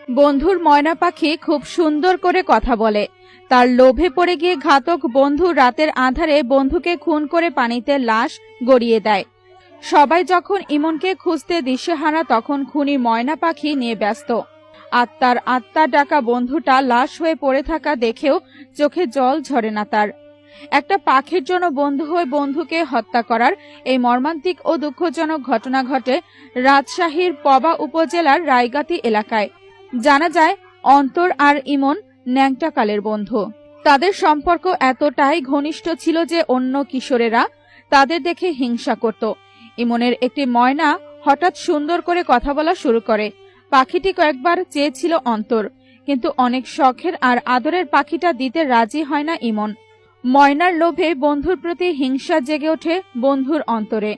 বন্ধুর ময়না পাখি খুব সুন্দর করে কথা বলে। তার লোভে পড়ে গিয়ে ঘাতক বন্ধু রাতের আঁধারে বন্ধুকে খুন করে পানিতে লাশ গড়িয়ে দেয়। সবাই যখন ইমনকে খুঁজতে দিশেহারা, তখন খুনি ময়না পাখি নিয়ে ব্যস্ত। আত্মা ডাকা বন্ধুটা লাশ হয়ে পড়ে থাকা দেখেও চোখে জল ঝরে না তার। একটা পাখির জন্য বন্ধু হয়ে বন্ধুকে হত্যা করার এই মর্মান্তিক ও দুঃখজনক ঘটনা ঘটে রাজশাহীর পবা উপজেলার রায়গাতি এলাকায়। জানা যায়, অন্তর আর ইমন ন্যাংটাকালের বন্ধু। তাদের সম্পর্ক এতটাই ঘনিষ্ঠ ছিল যে অন্য কিশোরেরা তাদের দেখে হিংসা করত। ইমনের একটি ময়না হঠাৎ সুন্দর করে কথা বলা শুরু করে। পাখিটি কয়েকবার চেয়েছিল অন্তর, কিন্তু অনেক শখের আর আদরের পাখিটা দিতে রাজি হয় না ইমন। ময়নার লোভে বন্ধুর প্রতি হিংসা জেগে ওঠে বন্ধুর অন্তরে।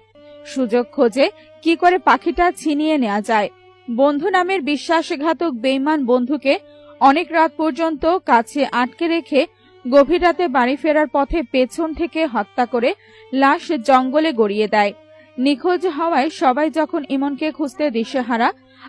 সুযোগ খোঁজে কি করে পাখিটা ছিনিয়ে নেওয়া যায়। বন্ধু নামের বিশ্বাসঘাতক বেঈমান বন্ধুকে অনেক রাত পর্যন্ত কাছে আটকে রেখে গভীর রাতে বাড়ি ফেরার পথে পেছন থেকে হত্যা করে লাশ জঙ্গলে গড়িয়ে দেয়। নিখোঁজ হওয়ায় সবাই যখন ইমনকে খুঁজতে দিশেহারা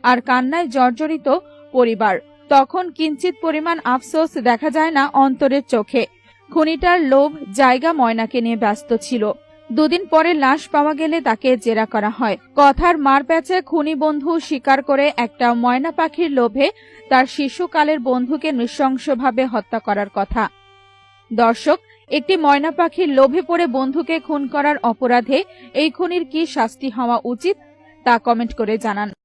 আর কান্নায় জর্জরিত পরিবার, তখন কিঞ্চিত পরিমাণ আফসোস দেখা যায় না অন্তরের চোখে। খুনিটার লোভ জায়গা ময়নাকে নিয়ে ব্যস্ত ছিল। দুদিন পরে লাশ পাওয়া গেলে তাকে জেরা করা হয়। কথার মারপ্যাচে খুনি বন্ধু স্বীকার করে একটা ময়না পাখির লোভে তার শিশুকালের বন্ধুকে নৃশংসভাবে হত্যা করার কথা। দর্শক, একটি ময়না পাখির লোভে পড়ে বন্ধুকে খুন করার অপরাধে এই খুনির কি শাস্তি হওয়া উচিত তা কমেন্ট করে জানান।